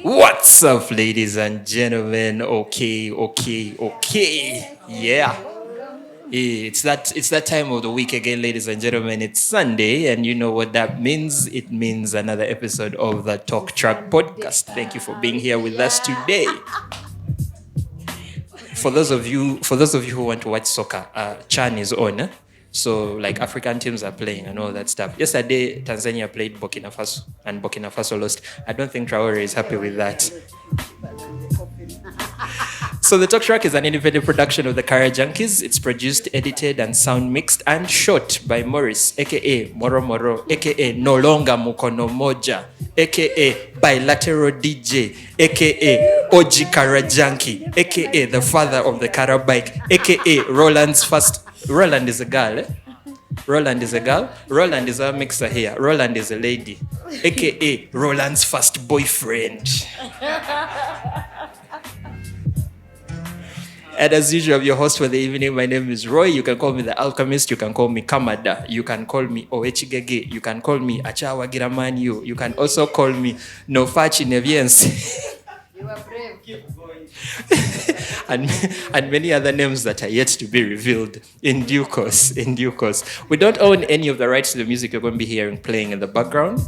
What's up, ladies and gentlemen? Okay. Yeah. It's that time of the week again, ladies and gentlemen. It's Sunday, and you know what that means. It means another episode of the Talk Track podcast. Thank you for being here with us today. For those of you who want to watch soccer, Chan is on. So like African teams are playing and all that stuff. Yesterday, Tanzania played Burkina Faso and Burkina Faso lost. I don't think Traore is happy with that. So the Talk Track is an independent production of the Kara Junkies. It's produced, edited, and sound mixed and shot by Morris, aka Moro Moro, aka No Longer Mukono Moja, aka Bilateral DJ, aka Oji Kara Junkie, aka the father of the Kara bike, aka Roland's first. Roland is a girl, eh? Roland is a girl. Roland is our mixer here. Roland is a lady, aka Roland's first boyfriend. And as usual, I'm your host for the evening. My name is Roy. You can call me the Alchemist. You can call me Kamada. You can call me Oechigege. You can call me Achawa Giramanyu. You can also call me Nofachi Neviense. You are brave. Keep going. and many other names that are yet to be revealed in due course. We don't own any of the rights to the music you're going to be hearing playing in the background.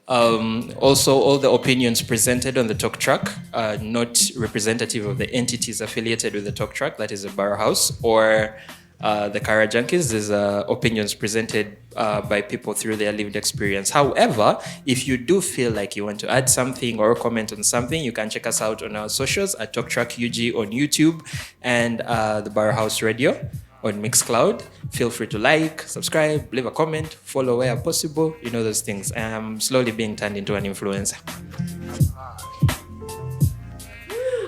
Also, all the opinions presented on the Talk Track are not representative of the entities affiliated with the Talk Track, that is the Barrow House, or the Kara Junkies. These are opinions presented by people through their lived experience. However, if you do feel like you want to add something or comment on something, you can check us out on our socials at Talk Track UG on YouTube and the Barrow House Radio on Mixcloud. Feel free to like, subscribe, leave a comment, follow where possible. You know those things. I'm slowly being turned into an influencer.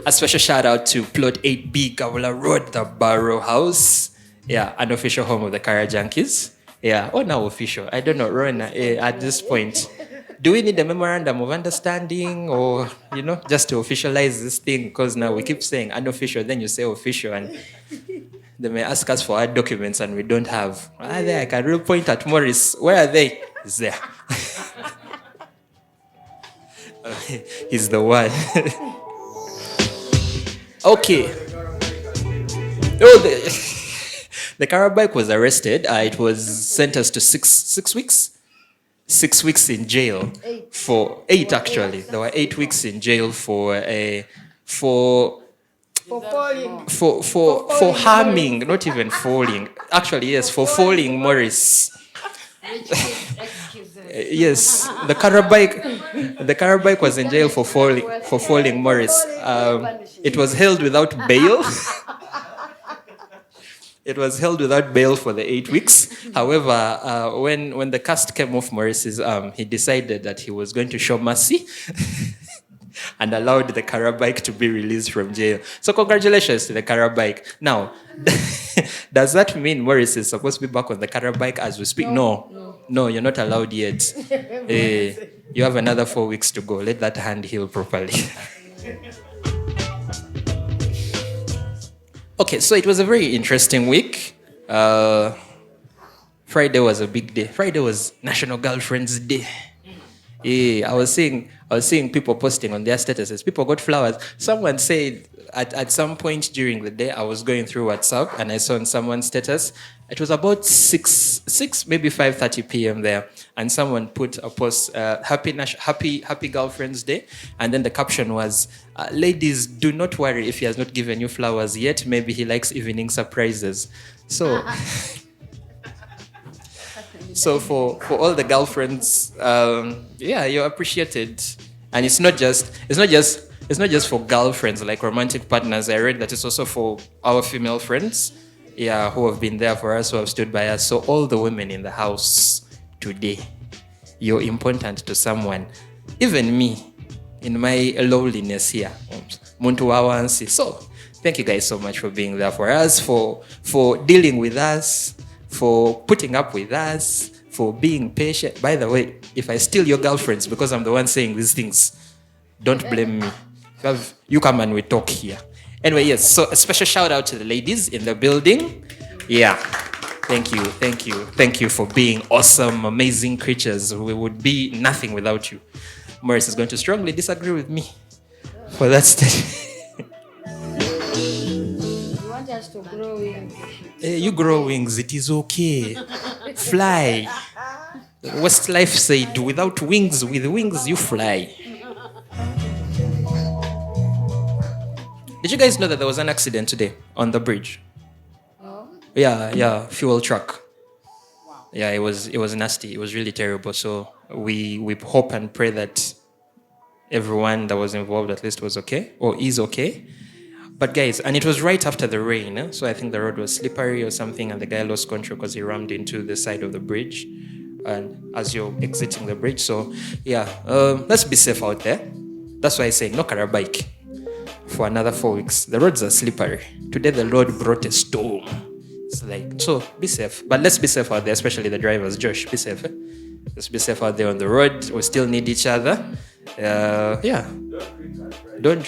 A special shout out to Plot 8B Gawala Road, the Barrow House. Yeah, unofficial home of the Kara Junkies. Yeah, or now official. I don't know, Rona, at this point. Do we need a memorandum of understanding or, just to officialize this thing? Because now we keep saying unofficial, then you say official, and they may ask us for our documents and we don't have. Are they? I can really point at Morris. Where are they? He's there. He's the one. Okay. The Kara bike was arrested. It was sentenced to six weeks. 6 weeks in jail. For 8 actually. There were 8 weeks in jail for harming, not even falling. Actually, yes, for falling Morris. Yes, the Kara bike was in jail for falling Morris. It was held without bail. It was held without bail for the 8 weeks. However, when the cast came off Morris's arm, he decided that he was going to show mercy and allowed the Kara bike to be released from jail. So congratulations to the Kara bike. Now, does that mean Morris is supposed to be back on the Kara bike as we speak? No, you're not allowed yet. You have another 4 weeks to go. Let that hand heal properly. Okay, so it was a very interesting week. Friday was a big day. Friday was National Girlfriend's Day. I was seeing people posting on their statuses. People got flowers. Someone said at some point during the day, I was going through WhatsApp and I saw on someone's status, it was about 6 maybe 5:30 p.m. there, and someone put a post, happy Girlfriend's Day, and then the caption was, ladies, do not worry if he has not given you flowers yet. Maybe he likes evening surprises. So. So for all the girlfriends, you're appreciated, and it's not just for girlfriends like romantic partners. I read that it's also for our female friends, who have been there for us, who have stood by us. So all the women in the house today, you're important to someone, even me, in my lowliness here. So thank you guys so much for being there for us, for dealing with us, for putting up with us, for being patient. By the way, if I steal your girlfriends because I'm the one saying these things, don't blame me. You come and we talk here. Anyway, yes, so a special shout out to the ladies in the building. Yeah. Thank you for being awesome, amazing creatures. We would be nothing without you. Morris is going to strongly disagree with me for that statement. You want us to grow wings? You grow wings, it is okay. Fly. Westlife said, without wings, with wings you fly. Did you guys know that there was an accident today on the bridge? Oh. Yeah, fuel truck. Yeah, it was nasty. It was really terrible. So we hope and pray that everyone that was involved at least was okay or is okay. But guys, and it was right after the rain, so I think the road was slippery or something, and the guy lost control because he rammed into the side of the bridge, and as you're exiting the bridge. So yeah, let's be safe out there. That's why I say no car bike for another 4 weeks. The roads are slippery. Today the Lord brought a storm. It's like, so be safe. But let's be safe out there, especially the drivers. Josh, be safe. Let's be safe out there on the road. We still need each other. Yeah. Don't.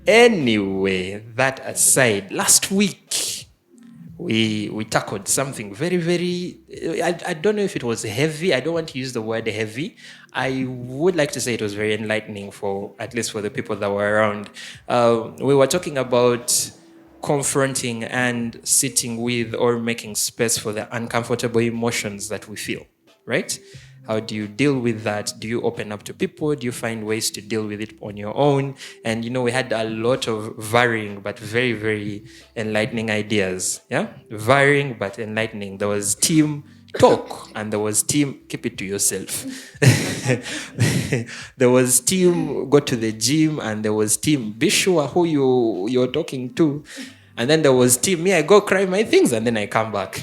Anyway, that aside, last week we tackled something very, very, I don't know if it was heavy. I don't want to use the word heavy. I would like to say it was very enlightening for, at least for the people that were around. We were talking about confronting and sitting with or making space for the uncomfortable emotions that we feel, right? How do you deal with that? Do you open up to people? Do you find ways to deal with it on your own? And, we had a lot of varying but very, very enlightening ideas. Yeah? Varying but enlightening. There was team talk and there was team keep it to yourself. There was team go to the gym and there was team be sure who you're talking to. And then there was team me, I go cry my things and then I come back.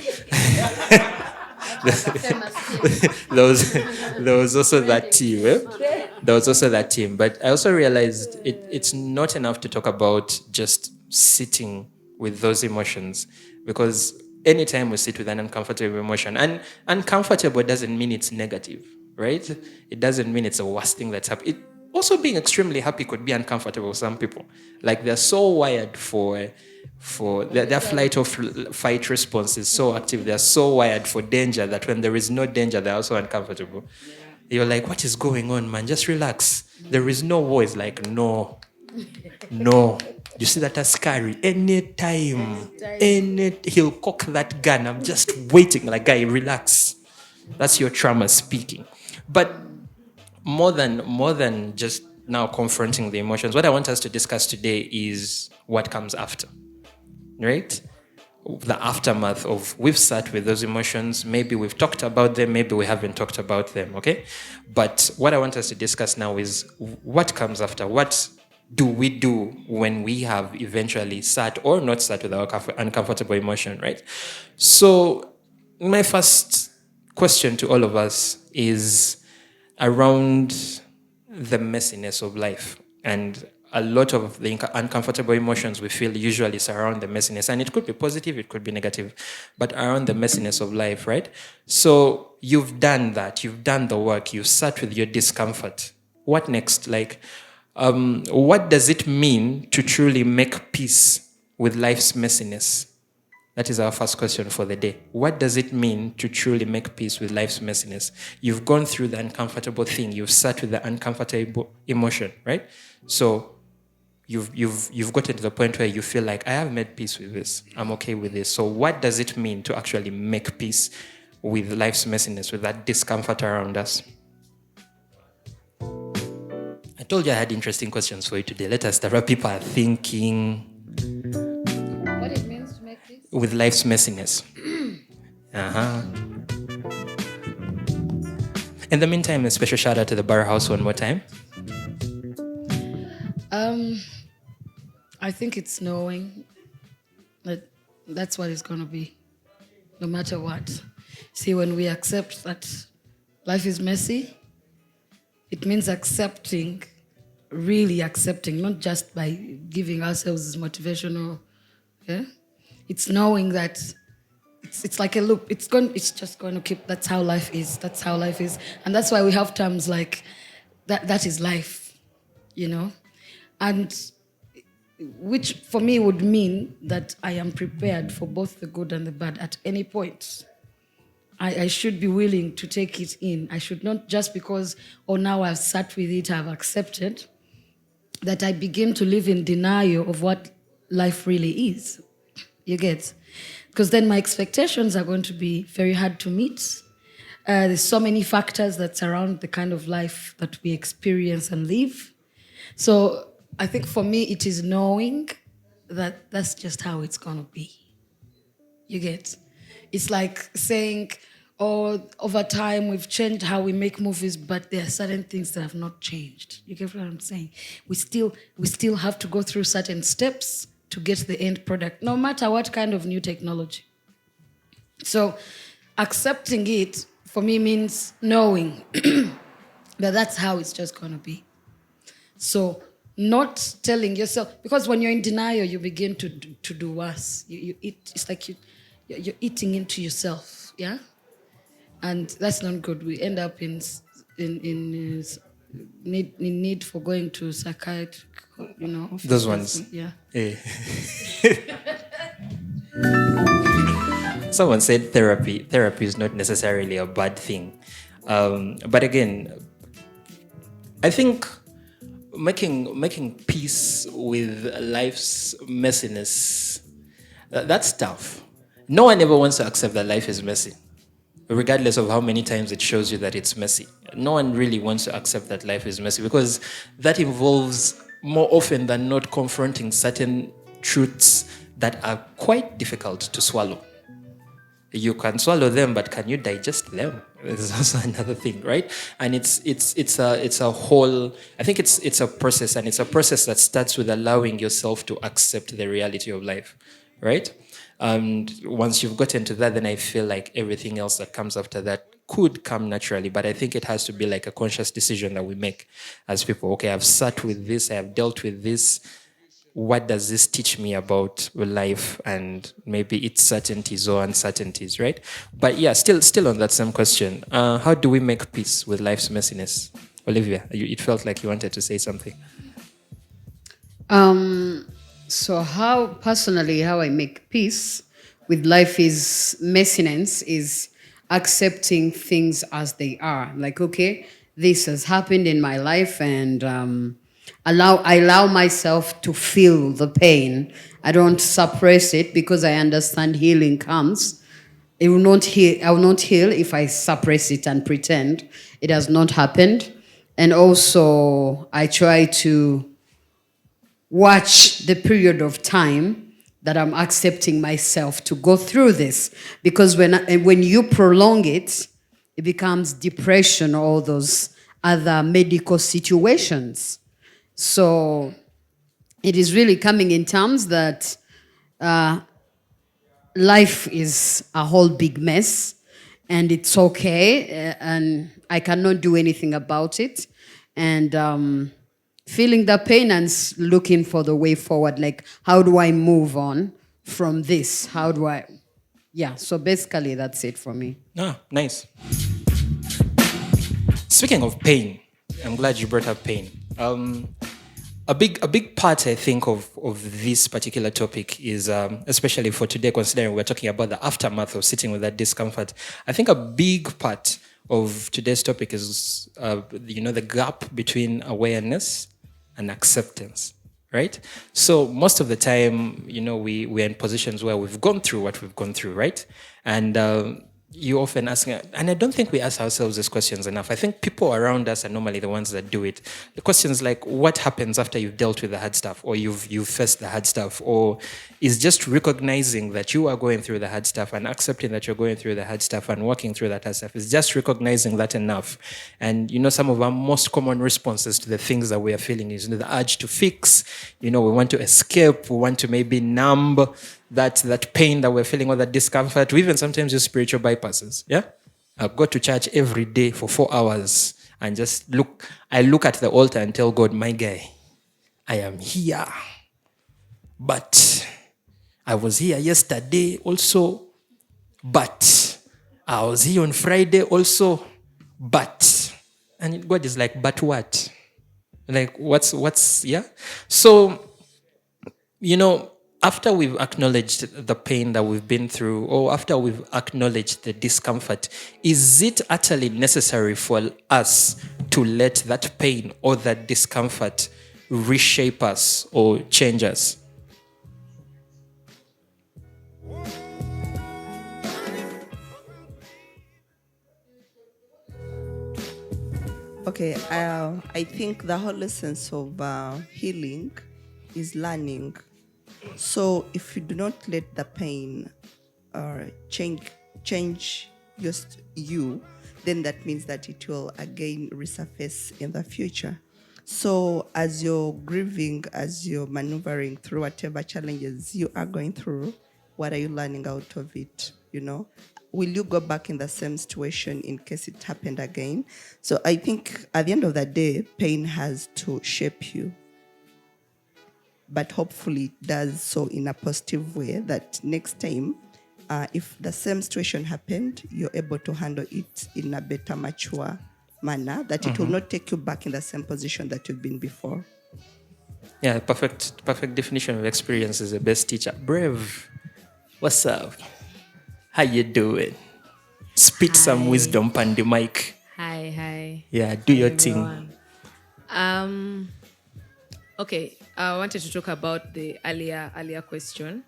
there was also that team. There was also that team. But I also realized it's not enough to talk about just sitting with those emotions, because anytime we sit with an uncomfortable emotion, and uncomfortable doesn't mean it's negative, right? It doesn't mean it's the worst thing that's happened. Also, being extremely happy could be uncomfortable for some people. Like they're so wired for their flight or fight response is so active. They're so wired for danger that when there is no danger, they're also uncomfortable. You're like, what is going on, man? Just relax. There is no war. It's like, no. You see that as scary. Anytime, he'll cock that gun. I'm just waiting. Like, guy, relax. That's your trauma speaking. But more than just now confronting the emotions, what I want us to discuss today is what comes after, right? The aftermath of we've sat with those emotions. Maybe we've talked about them, maybe we haven't talked about them, okay? But what I want us to discuss now is what comes after. What do we do when we have eventually sat or not sat with our uncomfortable emotion, right? So my first question to all of us is around the messiness of life. And a lot of the uncomfortable emotions we feel usually surround the messiness. And it could be positive, it could be negative, but around the messiness of life, right? So you've done that, you've done the work, you've sat with your discomfort. What next? Like, what does it mean to truly make peace with life's messiness? That is our first question for the day. What does it mean to truly make peace with life's messiness? You've gone through the uncomfortable thing. You've sat with the uncomfortable emotion, right? So you've gotten to the point where you feel like, I have made peace with this. I'm okay with this. So what does it mean to actually make peace with life's messiness, with that discomfort around us? I told you I had interesting questions for you today. Let us start. People are thinking. What it means to make peace? With life's messiness. In the meantime, a special shout out to the Bar House one more time. I think it's knowing that that's what it's going to be, no matter what. See, when we accept that life is messy, it means accepting, really accepting, not just by giving ourselves motivational, yeah? It's knowing that it's like a loop. It's just going to keep. That's how life is. And that's why we have terms like that is life. you know, and which for me would mean that I am prepared for both the good and the bad at any point. I should be willing to take it in. I should not just because, oh, now I've sat with it, I've accepted, that I begin to live in denial of what life really is. You get? Because then my expectations are going to be very hard to meet. There's so many factors that surround the kind of life that we experience and live. So I think for me, it is knowing that that's just how it's going to be. You get? It's like saying, oh, over time we've changed how we make movies, but there are certain things that have not changed. You get what I'm saying? We still have to go through certain steps to get the end product, no matter what kind of new technology. So accepting it for me means knowing that that's how it's just going to be. So not telling yourself, because when you're in denial, you begin to do worse. You eat, it's like you're eating into yourself, yeah? And that's not good. We end up in need for going to psychiatric, office. Those ones. Yeah. Eh. Someone said therapy. Therapy is not necessarily a bad thing. But again, I think making peace with life's messiness, that's tough. No one ever wants to accept that life is messy, regardless of how many times it shows you that it's messy. No one really wants to accept that life is messy because that involves more often than not confronting certain truths that are quite difficult to swallow. You can swallow them, but can you digest them? There's also another thing, right? And it's a whole. I think it's a process, and it's a process that starts with allowing yourself to accept the reality of life, right? And once you've gotten to that, then I feel like everything else that comes after that could come naturally. But I think it has to be like a conscious decision that we make as people. Okay, I've sat with this, I have dealt with this. What does this teach me about life and maybe its certainties or uncertainties, right? But yeah, still on that same question. How do we make peace with life's messiness? Olivia, it felt like you wanted to say something. So how personally how I make peace with life's messiness is accepting things as they are. Like, okay, this has happened in my life, and I allow myself to feel the pain. I don't suppress it because I understand healing comes. It will not heal. I will not heal if I suppress it and pretend it has not happened. And also, I try to watch the period of time that I'm accepting myself to go through this, because when you prolong it, it becomes depression or all those other medical situations. So it is really coming in terms that life is a whole big mess, and it's okay, and I cannot do anything about it, and feeling the pain and looking for the way forward. Like, how do I move on from this? How do I? Yeah. So basically, that's it for me. Ah, nice. Speaking of pain, I'm glad you brought up pain. A big part, I think, of this particular topic is, especially for today, considering we're talking about the aftermath of sitting with that discomfort. I think a big part of today's topic is, the gap between awareness and acceptance, right? So most of the time, we're in positions where we've gone through what we've gone through, right? And you often ask, and I don't think we ask ourselves these questions enough. I think people around us are normally the ones that do it. The questions like, what happens after you've dealt with the hard stuff, or you've faced the hard stuff, or is just recognizing that you are going through the hard stuff and accepting that you're going through the hard stuff and working through that hard stuff. Is just recognizing that enough. And some of our most common responses to the things that we are feeling is the urge to fix. We want to escape. We want to maybe numb that pain that we're feeling, or that discomfort. We even sometimes use spiritual bypasses. Yeah, I go to church every day for 4 hours and just look. I look at the altar and tell God, my guy, I am here, but I was here yesterday also, but I was here on Friday also, but, and God is like, but what? Like what's yeah. So after we've acknowledged the pain that we've been through, or after we've acknowledged the discomfort, is it utterly necessary for us to let that pain or that discomfort reshape us or change us? Okay, I think the whole essence of healing is learning. So if you do not let the pain change you, then that means that it will again resurface in the future. So as you're grieving, as you're maneuvering through whatever challenges you are going through, what are you learning out of it? Will you go back in the same situation in case it happened again? So I think at the end of the day, pain has to shape you, but hopefully it does so in a positive way that next time, if the same situation happened, you're able to handle it in a better, mature manner, that it will not take you back in the same position that you've been before. Yeah, perfect definition of experience is the best teacher. Brave, what's up? How you doing? Spit some Hi. wisdom on the mic. Hi. Yeah, do Hi, your thing. everyone. Okay, I wanted to talk about the earlier question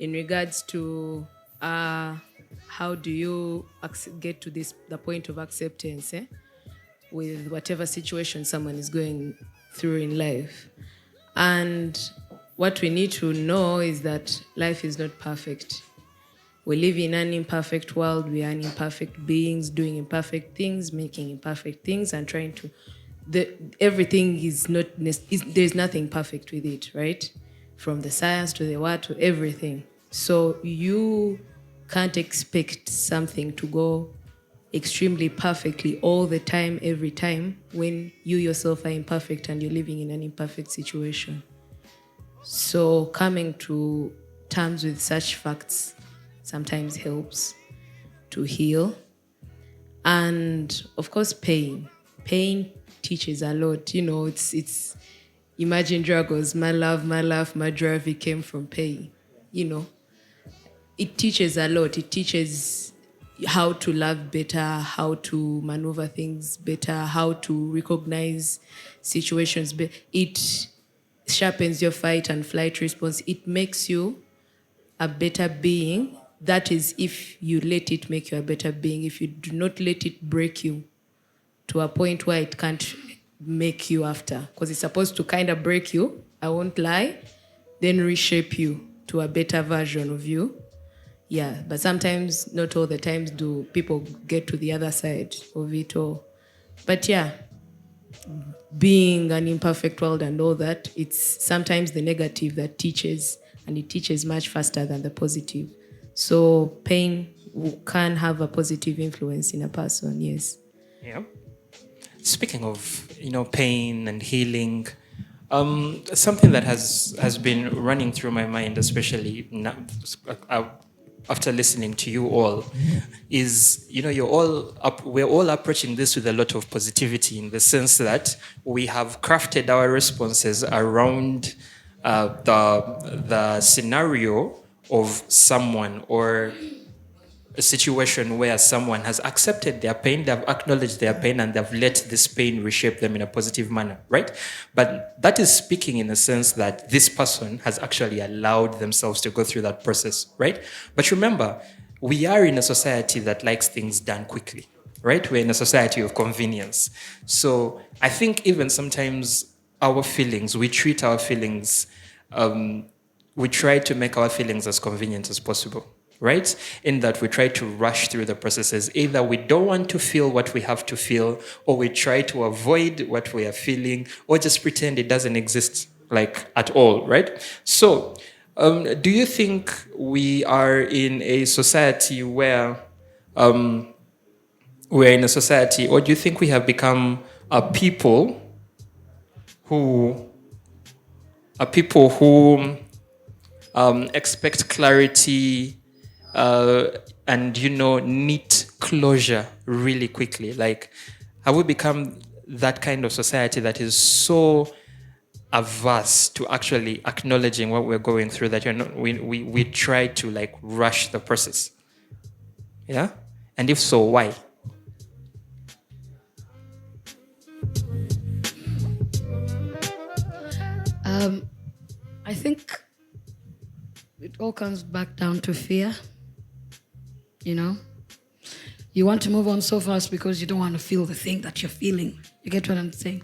in regards to how do you get to the point of acceptance with whatever situation someone is going through in life. And what we need to know is that life is not perfect. We live in an imperfect world. We are imperfect beings doing imperfect things, making imperfect things, and trying to. Everything is not. There's nothing perfect with it, right? From the science to the what to everything. So you can't expect something to go extremely perfectly all the time, every time, when you yourself are imperfect and you're living in an imperfect situation. So coming to terms with such facts sometimes helps to heal. And of course, pain. Pain teaches a lot. It's Imagine Dragons, my love, my drive, it came from pain. It teaches a lot. It teaches how to love better, how to maneuver things better, how to recognize situations better. It sharpens your fight and flight response. It makes you a better being. That is if you let it make you a better being. If you do not let it break you to a point where it can't make you after. Because it's supposed to kind of break you, I won't lie, then reshape you to a better version of you. Yeah, but sometimes, not all the times do people get to the other side of it all. But yeah, being an imperfect world and all that, it's sometimes the negative that teaches, and it teaches much faster than the positive. So pain can have a positive influence in a person, yes. Yeah. Speaking of pain and healing, something that has been running through my mind, especially now, after listening to you all, is we're all approaching this with a lot of positivity, in the sense that we have crafted our responses around the scenario of someone, or a situation where someone has accepted their pain, they've acknowledged their pain, and they've let this pain reshape them in a positive manner, right? But that is speaking in the sense that this person has actually allowed themselves to go through that process, right? But remember, we are in a society that likes things done quickly, right? We're in a society of convenience. So I think even sometimes we treat our feelings, we try to make our feelings as convenient as possible, right? In that we try to rush through the processes. Either we don't want to feel what we have to feel, or we try to avoid what we are feeling, or just pretend it doesn't exist, like, at all, right? So, do you think we are in a society where we're in a society, or do you think we have become a people who expect clarity, and neat closure really quickly? Like, have we become that kind of society that is so averse to actually acknowledging what we're going through that we try to like rush the process. Yeah? And if so, why? I think it all comes back down to fear. You know, you want to move on so fast because you don't want to feel the thing that you're feeling. You get what I'm saying?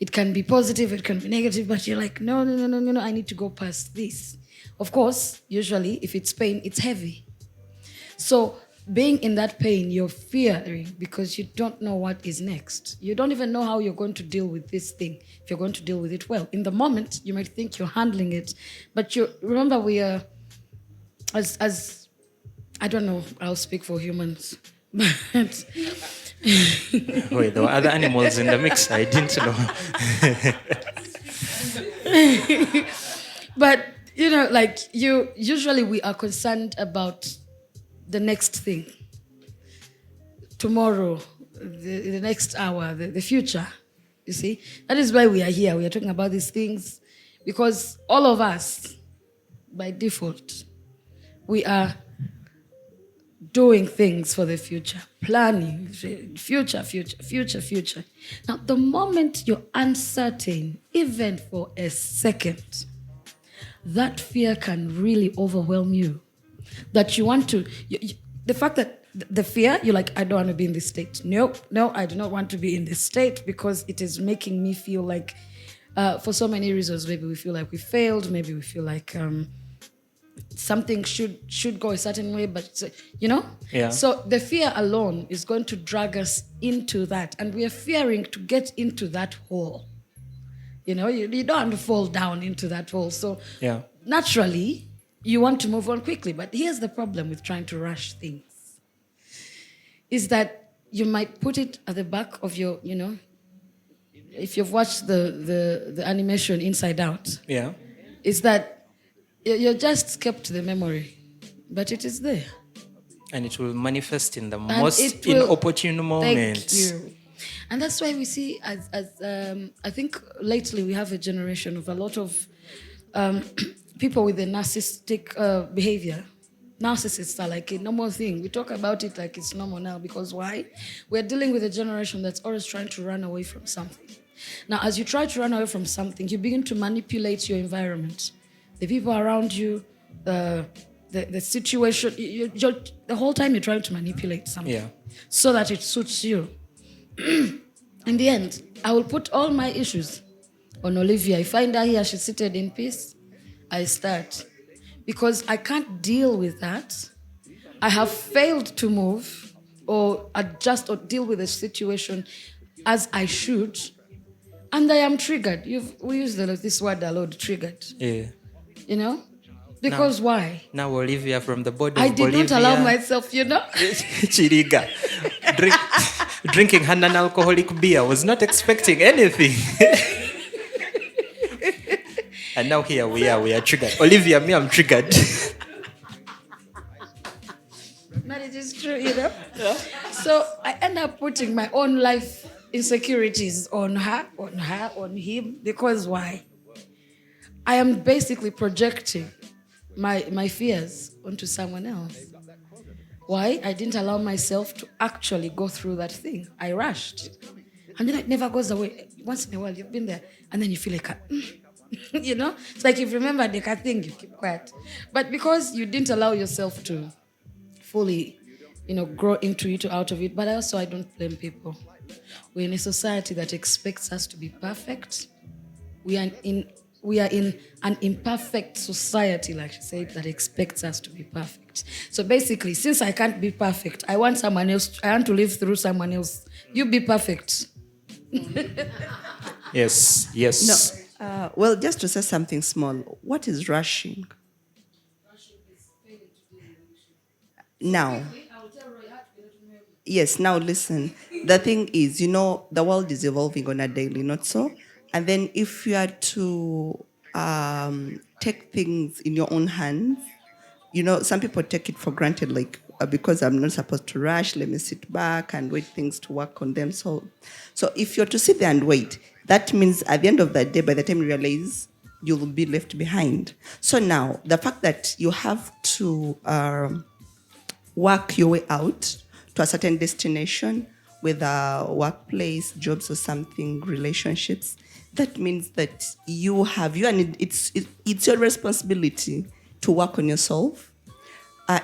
It can be positive, it can be negative, but you're like, no, no, no, no, no, no, I need to go past this. Of course, usually, if it's pain, it's heavy. So, being in that pain, you're fearing because you don't know what is next. You don't even know how you're going to deal with this thing, if you're going to deal with it well. In the moment, you might think you're handling it, but you remember we are, as I don't know, I'll speak for humans, but Wait, there were other animals in the mix. I didn't know. but you know, like you usually we are concerned about the next thing, tomorrow, the next hour, the future. You see, that is why we are here. We are talking about these things because all of us, by default, we are doing things for the future, planning, future. Now, the moment you're uncertain, even for a second, that fear can really overwhelm you. That you want to, the fact that the fear, you're like, I don't want to be in this state. No, I do not want to be in this state because it is making me feel like, for so many reasons, maybe we feel like we failed, maybe we feel like, something should go a certain way, but you know. Yeah. So the fear alone is going to drag us into that, and we are fearing to get into that hole. You know, you don't want to fall down into that hole. So Yeah. naturally, you want to move on quickly. But here's the problem with trying to rush things: is that you might put it at the back of your, you know, if you've watched the animation Inside Out, Yeah. is that you're just kept the memory, but it is there. And it will manifest in the And most it will- inopportune moments. Thank you. And that's why we see, as I think lately we have a generation of a lot of people with a narcissistic behavior. Narcissists are like a normal thing. We talk about it like it's normal now because why? We're dealing with a generation that's always trying to run away from something. Now, as you try to run away from something, you begin to manipulate your environment. The people around you, the situation, you're, the whole time you're trying to manipulate something. Yeah. So that it suits you. In the end, I will put all my issues on Olivia. I find her here, she's seated in peace. I start. Because I can't deal with that. I have failed to move or adjust or deal with the situation as I should. And I am triggered. We use this word a lot, triggered. Yeah. You know? Because why? Now Olivia from the board of I did Bolivia. not allow myself, you know? Chiriga. Drinking her non-alcoholic beer, was not expecting anything. And now here we are triggered. Olivia, me, I'm triggered. But it is true, you know? Yeah. So I end up putting my own life insecurities on her, on him. Because why? I am basically projecting my fears onto someone else. Why? I didn't allow myself to actually go through that thing. I rushed. And then it never goes away. Once in a while, you've been there, and then you feel like, you know? It's like if you remember the thing, you keep quiet. But because you didn't allow yourself to fully, you know, grow into it or out of it, but also I don't blame people. We're in a society that expects us to be perfect. We are in an imperfect society, like she said, that expects us to be perfect. So basically, since I can't be perfect, I want someone else, I want to live through someone else. You be perfect. Yes. No. Well, just to say something small, what is rushing? Now. Yes, now listen. The thing is, you know, the world is evolving on a daily, not so? And then if you are to take things in your own hands, you know, some people take it for granted, like because I'm not supposed to rush, let me sit back and wait things to work on them. So if you're to sit there and wait, that means at the end of the day, by the time you realize, you will be left behind. So now, the fact that you have to work your way out to a certain destination, whether workplace, jobs or something, relationships, that means that and it's your responsibility to work on yourself.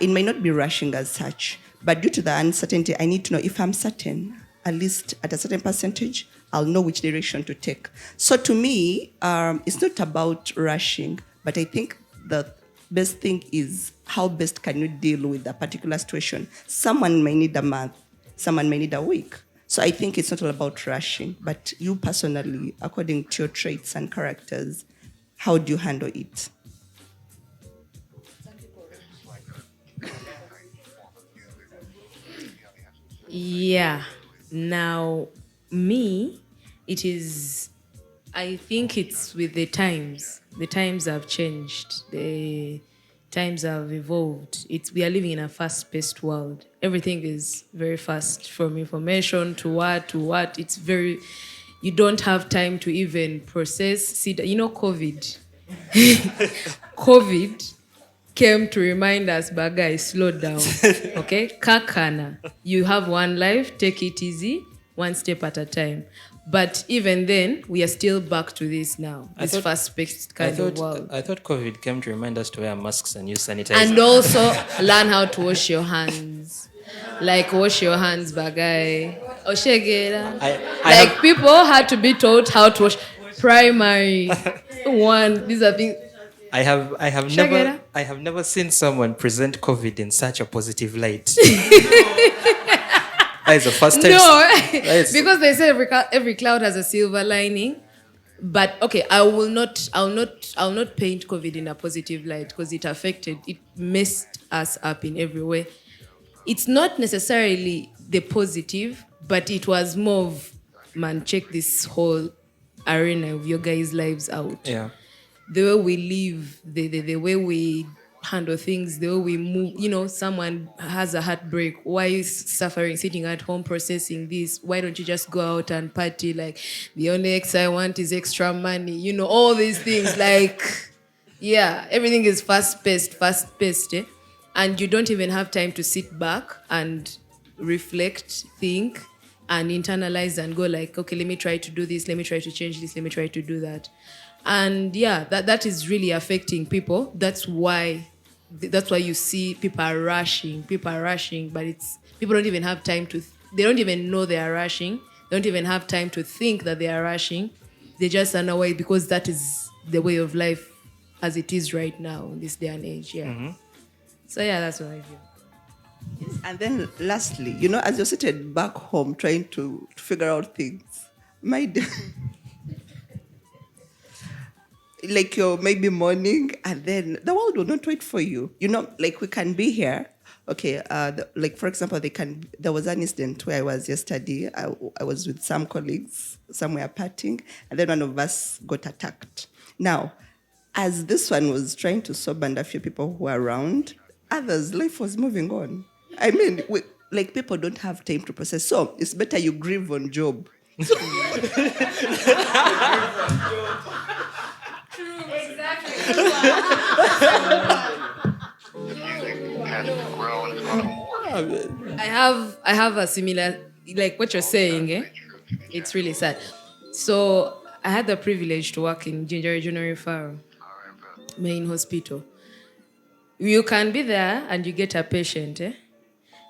It may not be rushing as such, but due to the uncertainty, I need to know if I'm certain, at least at a certain percentage, I'll know which direction to take. So to me, it's not about rushing, but I think the best thing is how best can you deal with a particular situation. Someone may need a month, someone may need a week. So I think it's not all about rushing, but you personally, according to your traits and characters, how do you handle it? Yeah. Now, me, I think it's with the times. The times have changed. The times have evolved. We are living in a fast-paced world. Everything is very fast, from information to what. You don't have time to even process. See, COVID. COVID came to remind us, bagay, slow down. Okay? Kakana. You have one life, take it easy, one step at a time. But even then, we are still back to this now. This fast-paced kind of world. I thought COVID came to remind us to wear masks and use sanitizer. And also learn how to wash your hands. Like wash your hands, bagay. Oshegera. Like people had to be taught how to wash. Primary one. These are things. I have never seen someone present COVID in such a positive light. That is the first time. No, because they say every cloud has a silver lining. But okay, I'll not paint COVID in a positive light because it messed us up in every way. It's not necessarily the positive, but it was more of, man, check this whole arena of your guys' lives out. Yeah. The way we live, the way we handle things, the way we move. Someone has a heartbreak. Why is suffering, sitting at home processing this? Why don't you just go out and party? Like, the only X I want is extra money. All these things. Like, yeah, everything is fast-paced, eh? And you don't even have time to sit back and reflect, think, and internalize and go like, okay, let me try to do this, let me try to change this, let me try to do that. And yeah, that is really affecting people. That's why you see people are rushing, but people don't even have time they don't even know they are rushing. They don't even have time to think that they are rushing. They just are away because that is the way of life as it is right now in this day and age. Yeah. Mm-hmm. So yeah, that's what I feel. Yes. And then lastly, as you're seated back home trying to figure out things, like you're maybe mourning, and then the world will not wait for you. Like we can be here. Okay, like for example, there was an incident where I was yesterday. I was with some colleagues somewhere partying, and then one of us got attacked. Now, as this one was trying to sob and a few people who were around, others' life was moving on. I mean, people don't have time to process. So it's better you grieve on job. I have a similar, like what you're saying, eh? It's really sad. So I had the privilege to work in Ginger Regional Referral Main Hospital. You can be there and you get a patient, eh?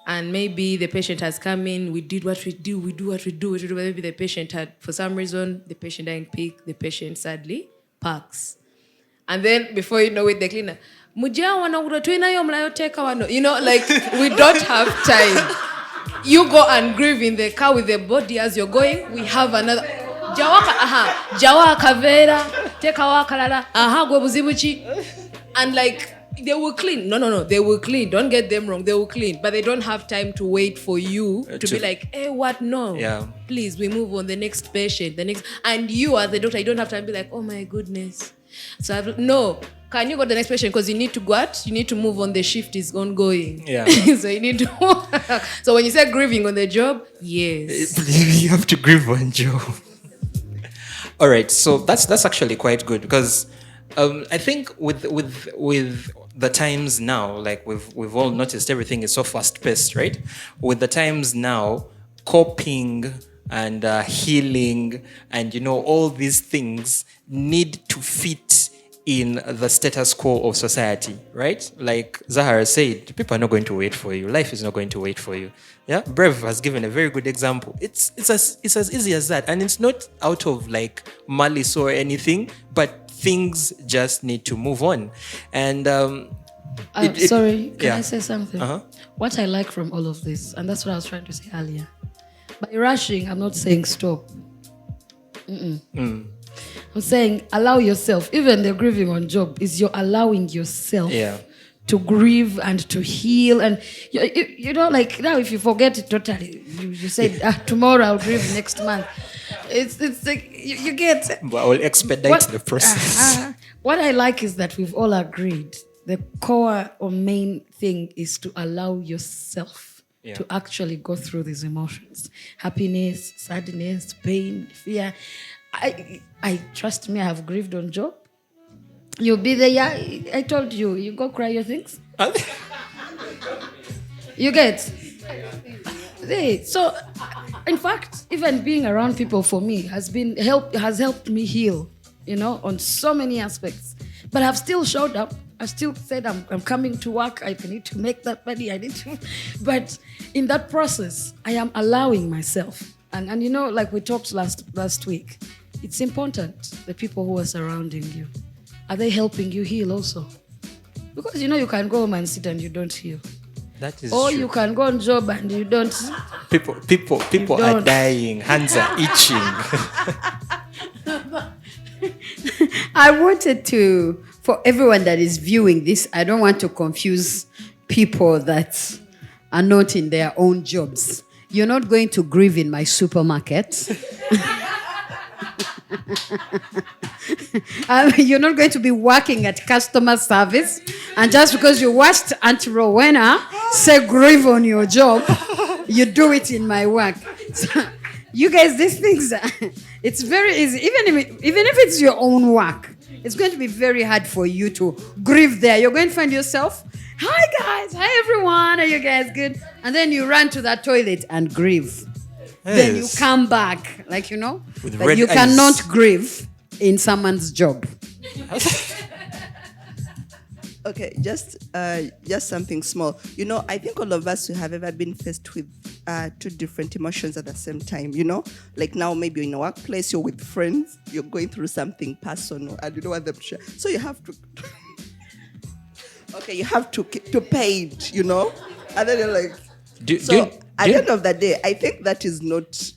And maybe the patient has come in, we did what we do. Maybe the patient had, for some reason, the patient didn't pick, the patient sadly parks. And then before you know it, the cleaner, like, we don't have time. You go and grieve in the car with the body as you're going. We have another. Jawa kavera, teka wakalala, gwe buzibuchi. And like, they will clean. No, they will clean. Don't get them wrong. They will clean. But they don't have time to wait for you to be like, hey, what? No. Yeah. Please, we move on. The next patient. And you as the doctor, you don't have time to be like, oh my goodness. So no. Can you go to the next question? Because you need to what? You need to move on. The shift is ongoing. Yeah. So you need to. So when you say grieving on the job, yes. You have to grieve on Joe. All right, so that's actually quite good because I think with the times now, like we've all noticed, everything is so fast paced, right? With the times now, coping and healing and all these things need to fit in the status quo of society, right? Like Zahara said, people are not going to wait for you. Life is not going to wait for you. Yeah, Brev has given a very good example. It's as easy as that, and it's not out of like malice or anything, but things just need to move on. And Sorry, can yeah. I say something? Uh-huh. What I like from all of this, and that's what I was trying to say earlier. By rushing, I'm not saying stop. I'm saying allow yourself. Even the grieving on job is you're allowing yourself to grieve and to heal. And you know, like now, if you forget it totally, you say tomorrow I'll grieve next month. It's like you get. But I will expedite the process. What I like is that we've all agreed the core or main thing is to allow yourself to actually go through these emotions: happiness, sadness, pain, fear. I trust me, I have grieved on job. You'll be there. Yeah, I told you. You go cry your things. You get. So, in fact, even being around people for me has helped me heal. On so many aspects. But I've still showed up. I've still said I'm coming to work. I need to make that money. I need to. But in that process, I am allowing myself. And like we talked last week, it's important the people who are surrounding you. Are they helping you heal also? Because you can go home and sit and you don't heal. That is or true. you can go on job and you don't. People are dying. Hands are itching. I wanted to, for everyone that is viewing this, I don't want to confuse people that are not in their own jobs. You're not going to grieve in my supermarket. You're not going to be working at customer service. And just because you watched Auntie Rowena say grieve on your job, you do it in my work. So, you guys, these things, it's very easy. Even if it's your own work, it's going to be very hard for you to grieve there. You're going to find yourself, hi guys, hi everyone, are you guys good? And then you run to that toilet and grieve. Yes. Then you come back, like, With but red you eyes. cannot grieve in someone's job. Okay, just something small. I think all of us who have ever been faced with two different emotions at the same time. Like now maybe you're in a workplace, you're with friends, you're going through something personal, and you don't want them to share. So you have to. Okay, you have to pay it, and then you're like. At the end of the day, I think that is not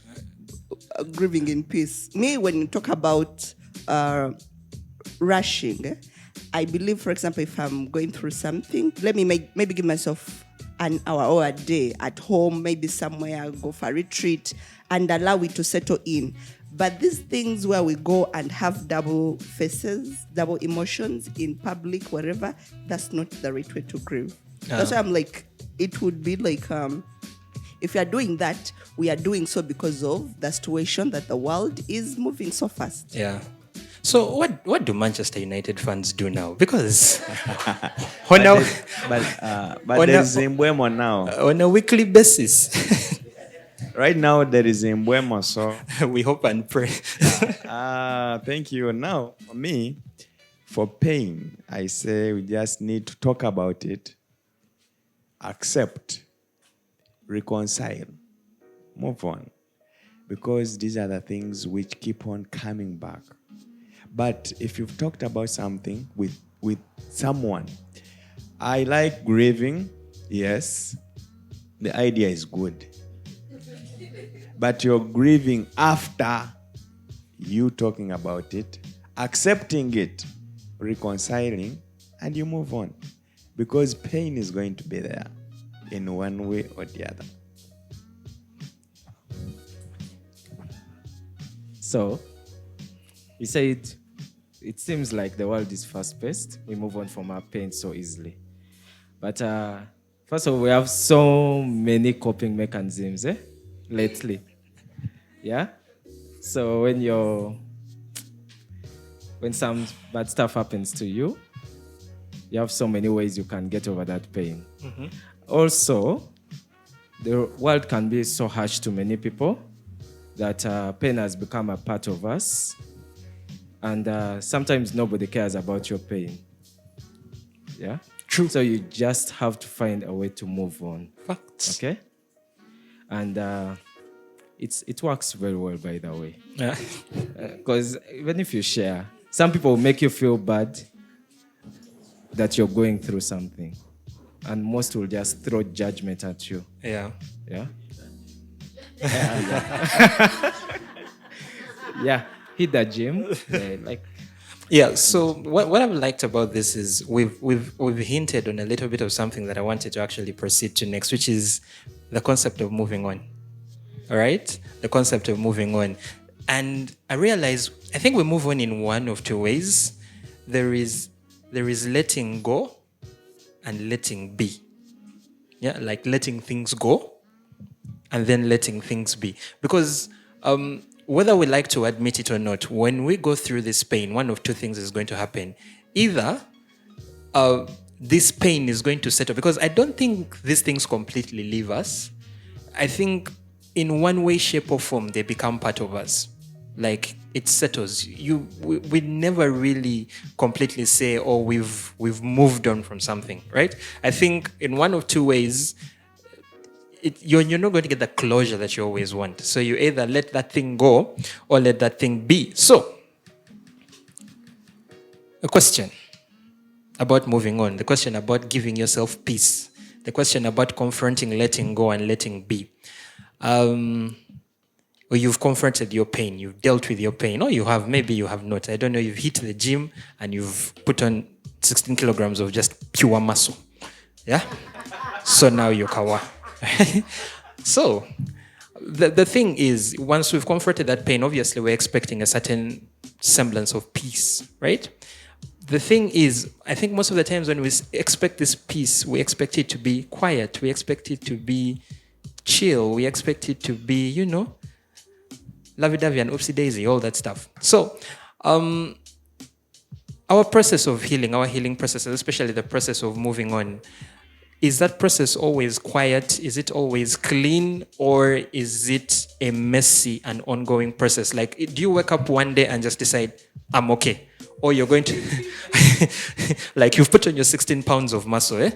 grieving in peace. Me, when you talk about rushing, I believe, for example, if I'm going through something, let me maybe give myself an hour or a day at home, maybe somewhere, go for a retreat, and allow it to settle in. But these things where we go and have double faces, double emotions in public, wherever, that's not the right way to grieve. That's why I'm like, it would be like, if we are doing that, we are doing so because of the situation that the world is moving so fast. Yeah. So what do Manchester United fans do now? Because on But there is Mbwemo now. on a weekly basis, Right now there is Mbwemo, so we hope and pray. thank you. Now, for me, for pain, I say we just need to talk about it, accept, reconcile, move on. Because these are the things which keep on coming back. But if you've talked about something with someone, I like grieving, yes, the idea is good. But you're grieving after you talking about it, accepting it, reconciling, and you move on. Because pain is going to be there in one way or the other. So, you said it seems like the world is fast-paced. We move on from our pain so easily. But first of all, we have so many coping mechanisms lately. Yeah? So when some bad stuff happens to you, you have so many ways you can get over that pain. Also, the world can be so harsh to many people that pain has become a part of us. And sometimes nobody cares about your pain. Yeah? True. So you just have to find a way to move on. Facts. Okay? And it works very well, by the way. Yeah. Because even if you share, some people will make you feel bad that you're going through something. And most will just throw judgment at you. Yeah. Yeah? Yeah. Yeah. Hit the gym. Like, Yeah. So what I've liked about this is we've hinted on a little bit of something that I wanted to actually proceed to next, which is the concept of moving on. All right, the concept of moving on, and I think we move on in one of two ways. There is letting go and letting be. Yeah, like letting things go and then letting things be. Because whether we like to admit it or not, when we go through this pain, one of two things is going to happen. Either this pain is going to settle, because I don't think these things completely leave us. I think in one way, shape, or form, they become part of us. Like it settles. We never really completely say, "Oh, we've moved on from something," right? I think in one of two ways, you're not going to get the closure that you always want. So you either let that thing go or let that thing be. So, a question about moving on, the question about giving yourself peace, the question about confronting, letting go, and letting be. Or you've confronted your pain, you've dealt with your pain, or maybe you have not. I don't know, you've hit the gym and you've put on 16 kilograms of just pure muscle. Yeah? So now you're kawa. So, the thing is, once we've confronted that pain, obviously we're expecting a certain semblance of peace, right? The thing is, I think most of the times when we expect this peace, we expect it to be quiet, we expect it to be chill, we expect it to be, lovey-dovey and oopsie-daisy, all that stuff. So, our process of healing, our healing process, especially the process of moving on, is that process always quiet? Is it always clean? Or is it a messy and ongoing process? Like, do you wake up one day and just decide, I'm okay? Or you're going to, like you've put on your 16 pounds of muscle,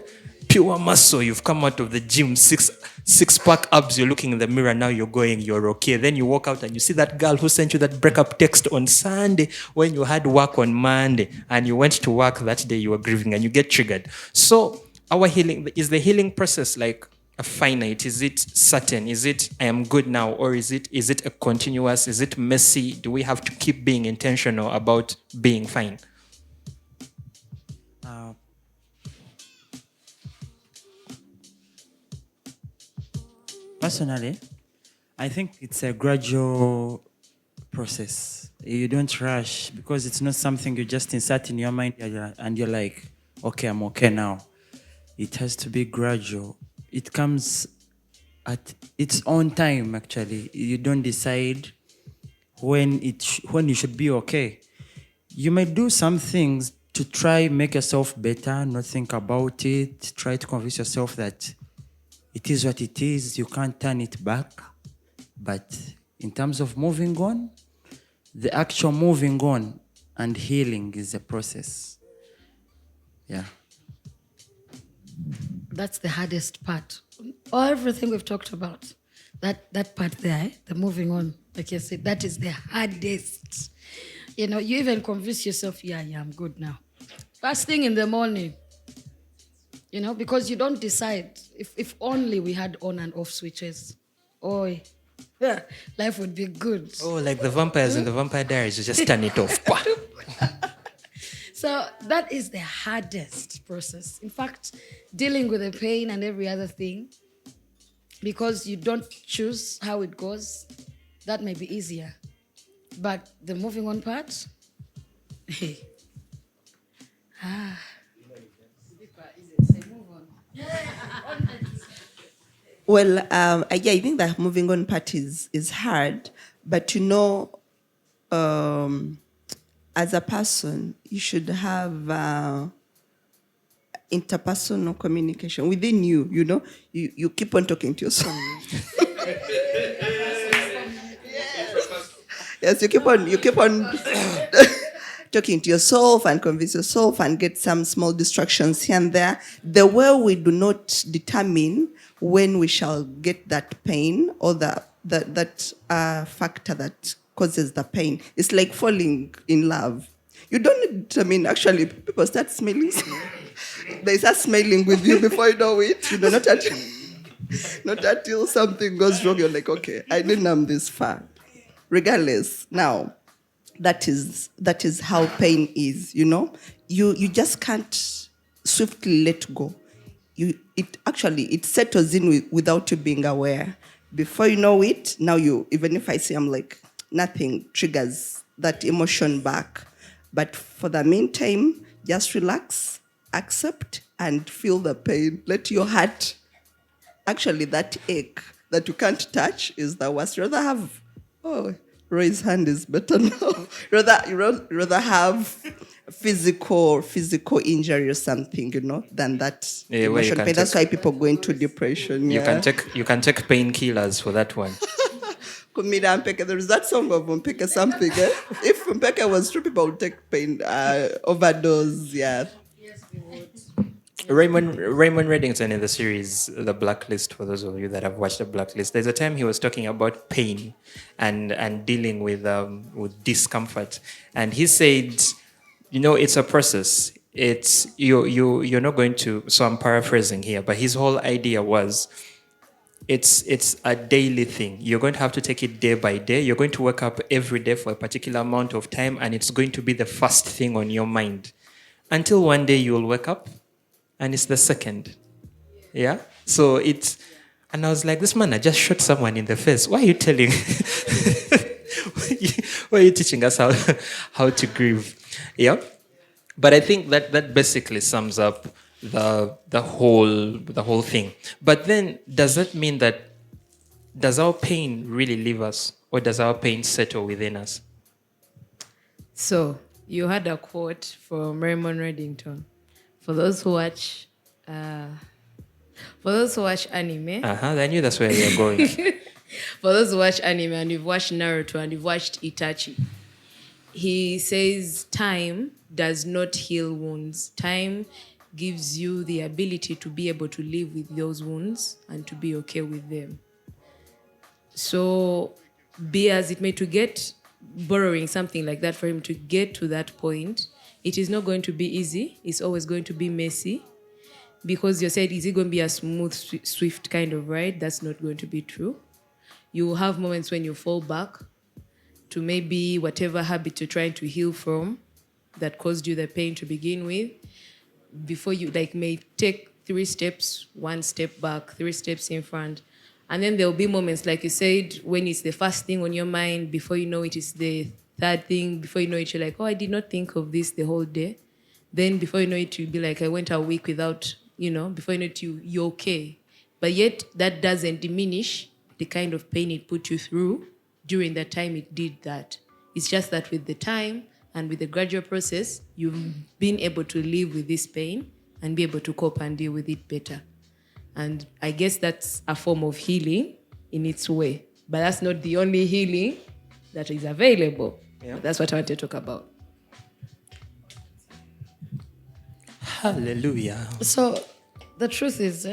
pure muscle, you've come out of the gym, six-pack abs, you're looking in the mirror, now you're okay. Then you walk out and you see that girl who sent you that breakup text on Sunday when you had work on Monday and you went to work that day, you were grieving and you get triggered. So our healing, is the healing process like a finite? Is it certain? Is it I am good now? Or is it a continuous? Is it messy? Do we have to keep being intentional about being fine? Personally, I think it's a gradual process. You don't rush because it's not something you just insert in your mind and you're like, okay, I'm okay now. It has to be gradual. It comes at its own time, actually. You don't decide when when you should be okay. You might do some things to try make yourself better, not think about it, try to convince yourself that it is what it is, you can't turn it back. But in terms of moving on, the actual moving on and healing is a process. Yeah. That's the hardest part. Everything we've talked about, that part there, the moving on, like you said, that is the hardest. You even convince yourself, yeah, I'm good now. First thing in the morning, because you don't decide. If only we had on and off switches, yeah, life would be good. Oh, like the vampires in the Vampire Diaries, you just turn it off. So that is the hardest process. In fact, dealing with the pain and every other thing, because you don't choose how it goes, that may be easier. But the moving on part, Well, yeah, I think that moving on part is hard, but as a person, you should have interpersonal communication within you. You keep on talking to yourself. Yes, you keep on talking to yourself and convince yourself and get some small distractions here and there. The way we do not determine when we shall get that pain or that factor that causes the pain. It's like falling in love. You don't determine. Actually, people start smelling. They start smiling with you before you know it. Not until something goes wrong. You're like, okay, I didn't am this far. Regardless, now that is how pain is. You just can't swiftly let go. It settles in without you being aware. Before you know it, now even if I say I'm like, nothing triggers that emotion back. But for the meantime, just relax, accept, and feel the pain. Let your heart. Actually, that ache that you can't touch is the worst. Roy's hand is better now. rather have physical injury or something, than that Yeah, where you emotion can pain. That's take- why people go into depression. You Yeah. can take painkillers for that one. Kumira Mpeke, there is that song of Mpeke something. If Mpeke was true, people would take pain overdose. Yeah. Raymond Reddington in the series The Blacklist, for those of you that have watched The Blacklist, there's a time he was talking about pain and dealing with discomfort, and he said, it's a process. It's you're not going to. So I'm paraphrasing here, but his whole idea was, it's a daily thing. You're going to have to take it day by day. You're going to wake up every day for a particular amount of time, and it's going to be the first thing on your mind until one day you'll wake up and it's the second. Yeah? So and I was like, this man, I just shot someone in the face. Why are you telling? Why are you teaching us how to grieve? Yeah? But I think that basically sums up the whole thing. But then, does that mean does our pain really leave us, or does our pain settle within us? So you had a quote from Raymond Reddington. For those who watch anime, I knew that's where you're going. for those who watch anime and you've watched Naruto and you've watched Itachi, he says time does not heal wounds. Time gives you the ability to be able to live with those wounds and to be okay with them. So, be as it may, borrowing something like that for him to get to that point, it is not going to be easy. It's always going to be messy. Because you said, is it going to be a smooth, swift kind of ride? That's not going to be true. You will have moments when you fall back to maybe whatever habit you're trying to heal from that caused you the pain to begin with. Before you may take 3 steps, 1 step back, 3 steps in front. And then there will be moments, like you said, when it's the first thing on your mind, before you know it is the third thing, before you know it, you're like, oh, I did not think of this the whole day. Then before you know it, you'll be like, I went a week without, before you know it, you're okay. But yet that doesn't diminish the kind of pain it put you through during that time it did that. It's just that with the time and with the gradual process, you've been able to live with this pain and be able to cope and deal with it better. And I guess that's a form of healing in its way. But that's not the only healing that is available. Yeah. That's what I want to talk about. Hallelujah. So the truth is,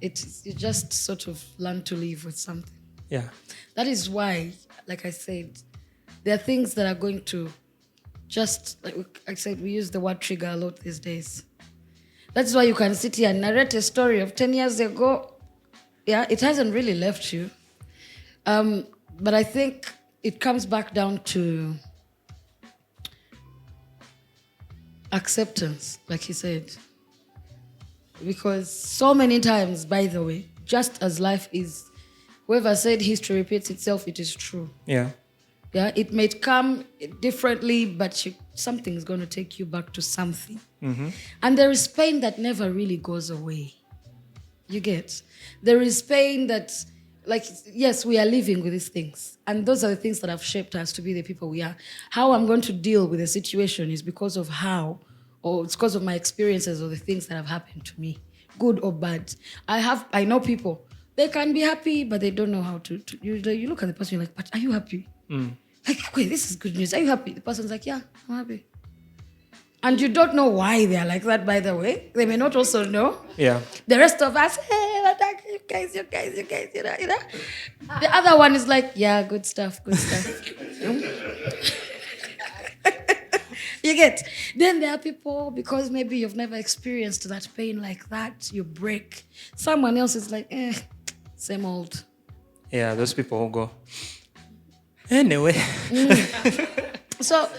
you just sort of learn to live with something. Yeah. That is why, like I said, there are things that are going to just, like I said, we use the word trigger a lot these days. That's why you can sit here and narrate a story of 10 years ago. Yeah, it hasn't really left you. But I think it comes back down to acceptance, like he said. Because so many times, by the way, just as life is, whoever said history repeats itself, it is true. Yeah. Yeah, it may come differently, but something's going to take you back to something. And there is pain that never really goes away. You get? There is pain that, like, yes, we are living with these things. And those are the things that have shaped us to be the people we are. How I'm going to deal with a situation is because of how, or it's because of my experiences or the things that have happened to me, good or bad. I know people, they can be happy, but they don't know how to you look at the person, you're like, but are you happy? Like, wait, this is good news. Are you happy? The person's like, yeah, I'm happy. And you don't know why they're like that, by the way. They may not also know. Yeah. The rest of us, hey, you guys, you know. The other one is like, yeah, good stuff. You get? Then there are people, because maybe you've never experienced that pain like that, you break. Someone else is like, same old. Yeah, those people will go. Anyway. So,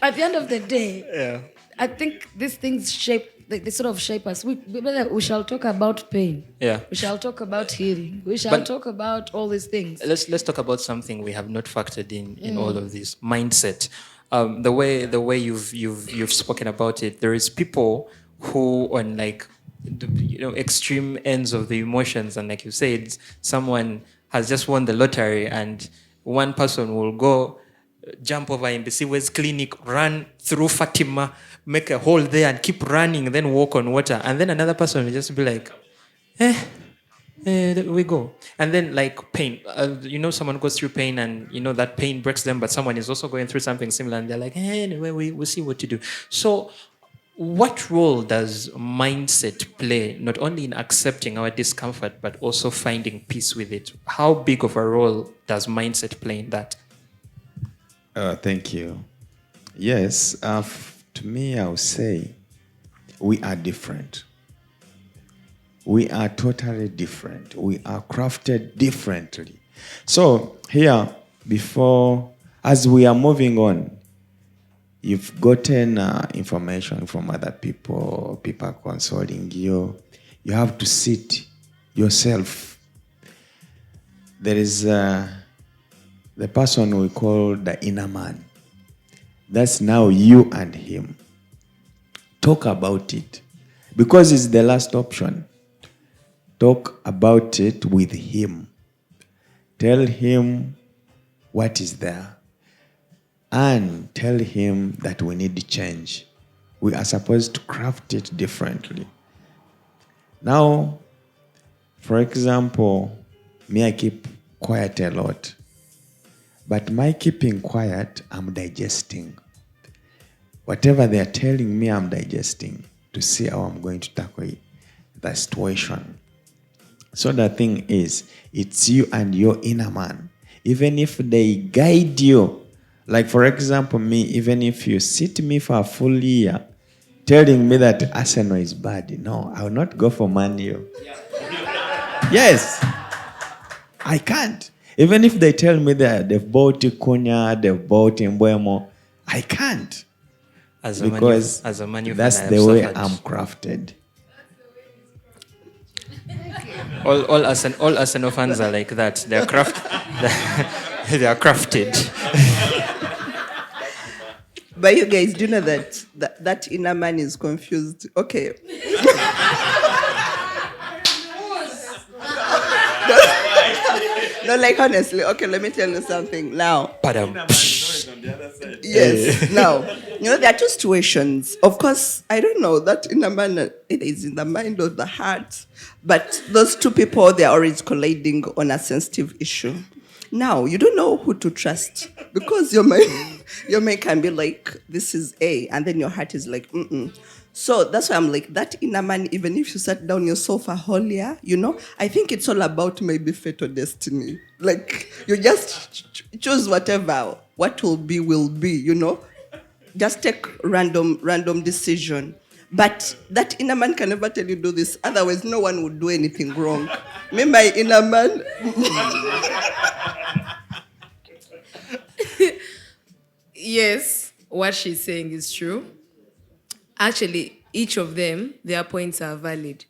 at the end of the day, I think these things they sort of shape us. We shall talk about pain. Yeah. We shall talk about healing. We shall talk about all these things. Let's talk about something we have not factored in all of this mindset. The way you've spoken about it, there is people who on like extreme ends of the emotions, and like you said, someone has just won the lottery, and one person will go jump over Mbisiwe's clinic, run through Fatima, make a hole there and keep running, then walk on water. And then another person will just be like, there we go. And then like pain. Someone goes through pain and, that pain breaks them, but someone is also going through something similar and they're like, anyway, we'll see what to do. So what role does mindset play, not only in accepting our discomfort, but also finding peace with it? How big of a role does mindset play in that? Thank you. Yes, to me, I would say we are different. We are totally different. We are crafted differently. So here, as we are moving on, you've gotten information from other people are consoling you. You have to sit yourself. There is the person we call the inner man. That's now you and him. Talk about it. Because it's the last option. Talk about it with him. Tell him what is there. And tell him that we need change. We are supposed to craft it differently. Now, for example, me, I keep quiet a lot. But my keeping quiet, I'm digesting. Whatever they are telling me, I'm digesting to see how I'm going to tackle the situation. So the thing is, it's you and your inner man. Even if they guide you, like for example, me, even if you sit me for a full year telling me that Arsenal is bad, no, I will not go for Man U. Yes, I can't. Even if they tell me that they've bought Cunha, they've bought Mbeumo, I can't. Because as a Man U fan, that's I have the way suffered. I'm crafted. All Arsenal fans are like that. They are they are crafted. But you guys do know that inner man is confused. Okay. No, like honestly. Okay, let me tell you something now. Yes. Now, there are two situations. Of course, I don't know that inner man, it is in the mind or the heart. But those two people, they are always colliding on a sensitive issue. Now, you don't know who to trust because your mind can be like, this is A, and then your heart is like, mm-mm. So that's why I'm like, that inner man, even if you sat down yourself a whole year, I think it's all about maybe fate or destiny. Like, you just choose whatever, what will be, Just take random decision. But that inner man can never tell you do this. Otherwise, no one would do anything wrong. Me, my inner man... Yes, what she's saying is true. Actually, each of them, their points are valid.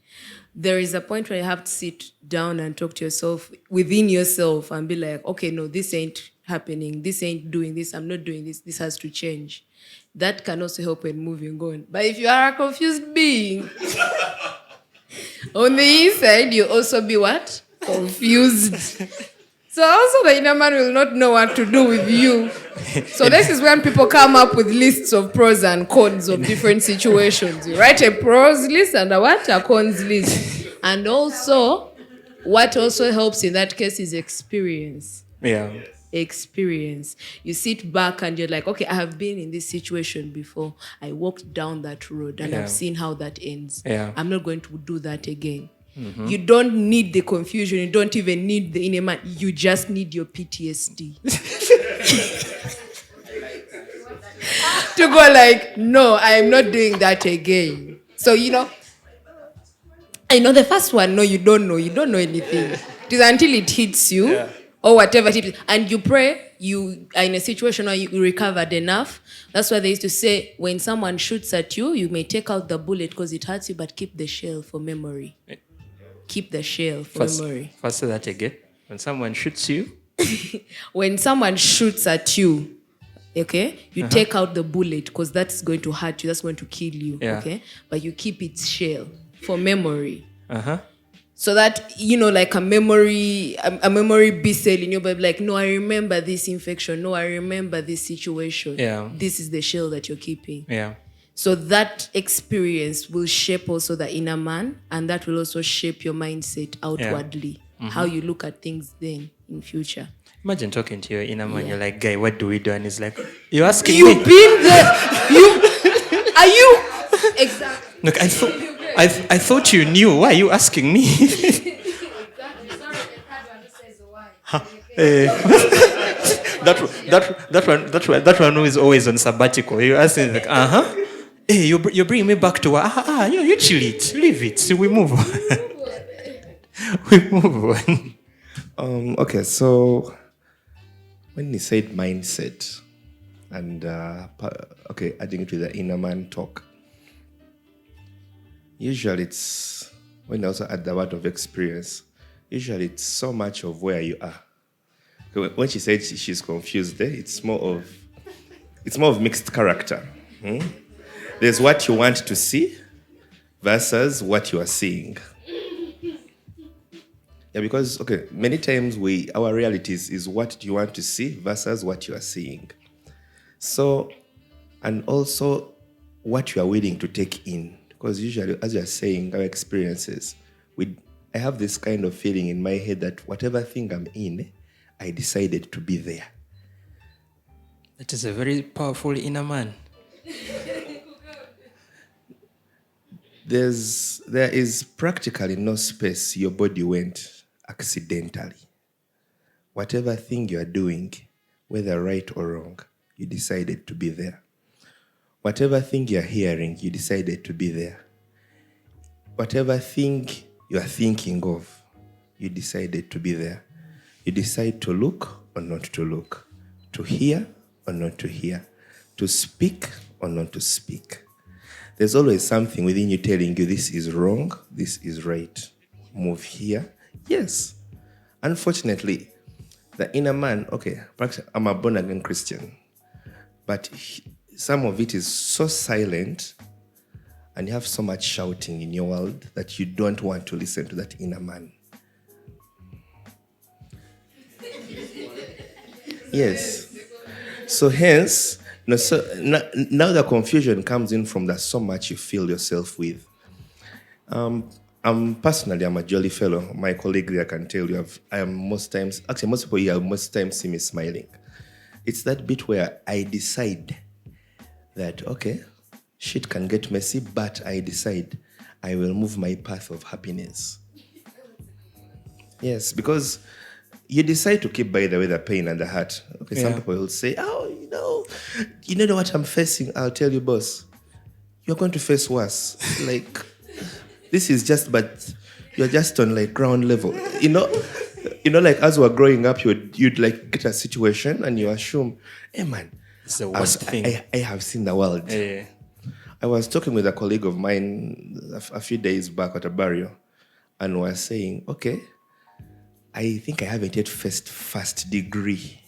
There is a point where you have to sit down and talk to yourself within yourself and be like, okay, no, this ain't happening. This ain't doing this. I'm not doing this. This has to change. That can also help when moving on. But if you are a confused being, on the inside, you also be what? Confused. So also the inner man will not know what to do with you. So this is when people come up with lists of pros and cons of different situations. You write a pros list and a cons list. And also, what also helps in that case is experience. Yeah. Experience. You sit back and you're like, okay, I have been in this situation before. I walked down that road and Yeah. I've seen how that ends. Yeah. I'm not going to do that again. You don't need the confusion. You don't even need the inner man. You just need your PTSD. To go like, no, I am not doing that again. So, the first one, no, you don't know. You don't know anything. It is until it hits you or whatever it is. And you pray, you are in a situation where you recovered enough. That's why they used to say, when someone shoots at you, you may take out the bullet because it hurts you, but keep the shell for memory. Keep the shell for memory. First say that again. When someone shoots you. When someone shoots at you, okay, you take out the bullet because that's going to hurt you. That's going to kill you, Yeah. okay? But you keep its shell for memory. Uh-huh. So that, like a memory B cell in your body, like, no, I remember this infection. No, I remember this situation. Yeah. This is the shell that you're keeping. Yeah. So that experience will shape also the inner man, and that will also shape your mindset outwardly, how you look at things then in future. Imagine talking to your inner man. You're like, guy, what do we do? And he's like, you're asking me. You've been there. Are you? Exactly. Look, I thought you knew. Why are you asking me? That one is always on sabbatical. You ask him like, Hey, you're bringing me back to you chill it, leave it. So we move on. We move on. Okay, so when you said mindset and adding it to the inner man talk, usually it's when you also add the word of experience. Usually it's so much of where you are. When she said she's confused, it's more of mixed character. There's what you want to see versus what you are seeing. Yeah, because many times our realities is what do you want to see versus what you are seeing. So, and also what you are willing to take in. Because usually, as you are saying, our experiences, I have this kind of feeling in my head that whatever thing I'm in, I decided to be there. That is a very powerful inner man. There is practically no space your body went accidentally. Whatever thing you are doing, whether right or wrong, you decided to be there. Whatever thing you are hearing, you decided to be there. Whatever thing you are thinking of, you decided to be there. You decide to look or not to look, to hear or not to hear, to speak or not to speak. There's always something within you telling you this is wrong, this is right. Move here. Yes. Unfortunately, the inner man, I'm a born-again Christian, but some of it is so silent and you have so much shouting in your world that you don't want to listen to that inner man. Yes. So hence, now the confusion comes in from that so much you fill yourself with. I'm a jolly fellow. My colleague there can tell you I am most people here most times see me smiling. It's that bit where I decide that, shit can get messy, but I decide I will move my path of happiness. Yes, because you decide to keep, by the way, the pain and the hurt. Some people will say, you know what I'm facing? I'll tell you, boss, you're going to face worse. Like, this is but you're just on ground level. Like as we're growing up, you'd get a situation and you assume, hey man, it's the worst thing. I have seen the world. Yeah. I was talking with a colleague of mine a few days back at a burial, and we were saying, I think I haven't yet faced first degree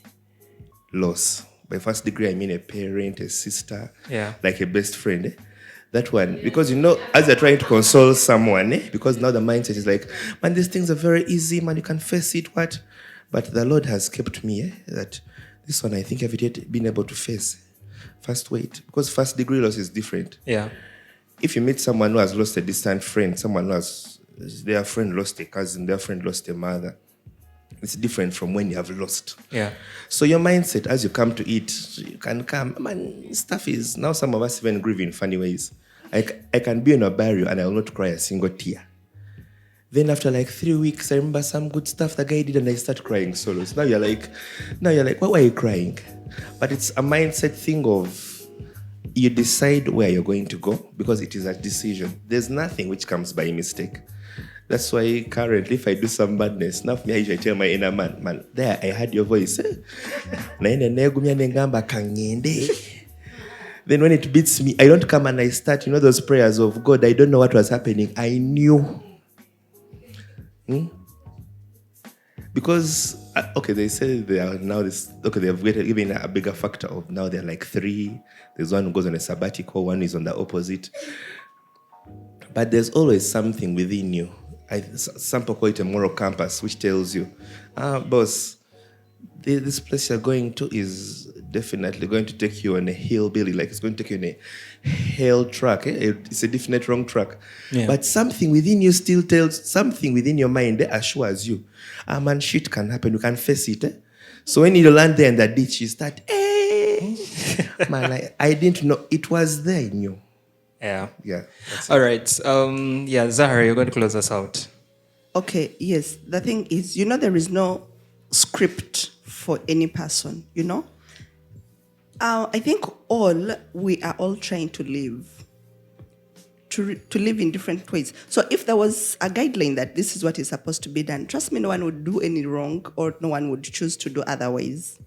loss. By first degree, I mean a parent, a sister, Yeah. like a best friend. That one, because as you're trying to console someone, because now the mindset is like, man, these things are very easy, man, you can face it, what? But the Lord has kept me, that this one I think I've yet been able to face. First wait, because first degree loss is different. Yeah. If you meet someone who has lost a distant friend, someone who has, their friend lost a cousin, their friend lost a mother, it's different from when you have lost. Yeah. So your mindset, as you come to it, you can come, man, stuff is, now some of us even grieve in funny ways. I can be in a burial and I will not cry a single tear. Then after like 3 weeks, I remember some good stuff the guy did and I start crying solo. So now you're like, why were you crying? But it's a mindset thing of, you decide where you're going to go because it is a decision. There's nothing which comes by mistake. That's why currently, if I do some badness, now I usually tell my inner man, there, I heard your voice. Then when it beats me, I don't come and I start, those prayers of God, I don't know what was happening. I knew. Because, they say they are now they have given a bigger factor of now they're like 3. There's one who goes on a sabbatical, one is on the opposite. But there's always something within you. Some people call it a moral compass, which tells you, boss, this place you're going to is definitely going to take you on a hillbilly, like it's going to take you on a hell track. It's a definite wrong track. Yeah. But something within you still tells, something within your mind that assures you, man, shit can happen, you can face it. So when you land there in the ditch, you start, man, I didn't know, it was there in you. Yeah. Yeah. All right. Zahara, you're going to close us out. Okay, yes. The thing is, there is no script for any person, I think we are all trying to live, to live in different ways. So if there was a guideline that this is what is supposed to be done, trust me, no one would do any wrong or no one would choose to do otherwise.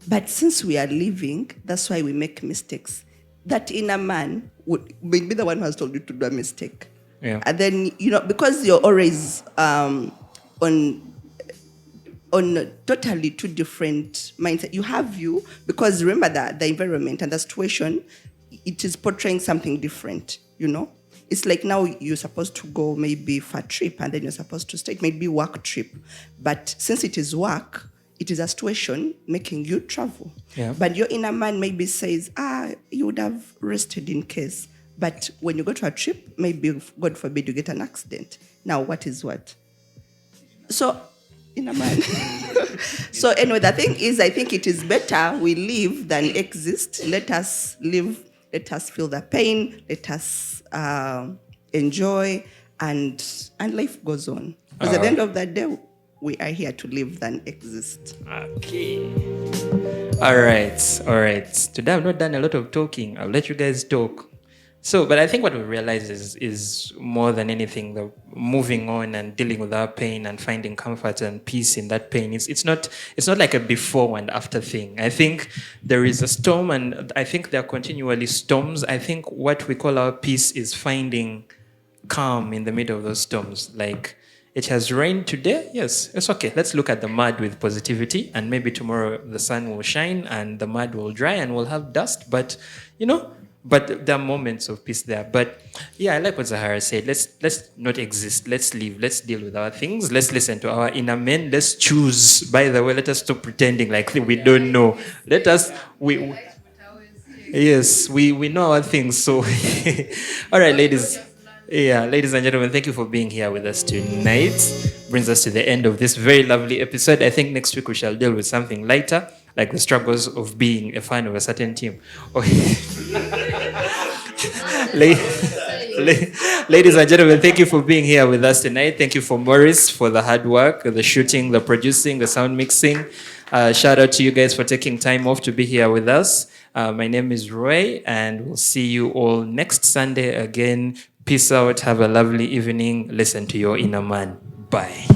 But since we are living, that's why we make mistakes. That inner man would be the one who has told you to do a mistake. Yeah. And then, because you're always on totally two different mindset. You have because remember that the environment and the situation, it is portraying something different, It's like now you're supposed to go maybe for a trip and then you're supposed to stay. It might be work trip. But since it is work, it is a situation making you travel. Yeah. But your inner man maybe says, you would have rested in case. But when you go to a trip, maybe, God forbid, you get an accident. Now, what is what? So, inner man. So anyway, the thing is, I think it is better we live than exist. Let us live. Let us feel the pain. Let us enjoy. And life goes on. Because at the end of the day, we are here to live than exist. Okay. All right. Today I've not done a lot of talking. I'll let you guys talk. So, but I think what we realize is more than anything, the moving on and dealing with our pain and finding comfort and peace in that pain. It's not like a before and after thing. I think there is a storm, and I think there are continually storms. I think what we call our peace is finding calm in the middle of those storms. Like, it has rained today. Yes, it's okay. Let's look at the mud with positivity, and maybe tomorrow the sun will shine and the mud will dry and we'll have dust. But but there are moments of peace there. But yeah, I like what Zahara said. Let's not exist. Let's live. Let's deal with our things. Let's listen to our inner men. Let's choose. By the way, let us stop pretending like we don't know. Let us yes, we know our things. So all right, ladies. Yeah, ladies and gentlemen, thank you for being here with us tonight. Brings us to the end of this very lovely episode. I think next week we shall deal with something lighter, like the struggles of being a fan of a certain team. Ladies and gentlemen, thank you for being here with us tonight. Thank you for Maurice for the hard work, the shooting, the producing, the sound mixing. Shout out to you guys for taking time off to be here with us. My name is Roy, and we'll see you all next Sunday again. Peace out. Have a lovely evening. Listen to your inner man. Bye.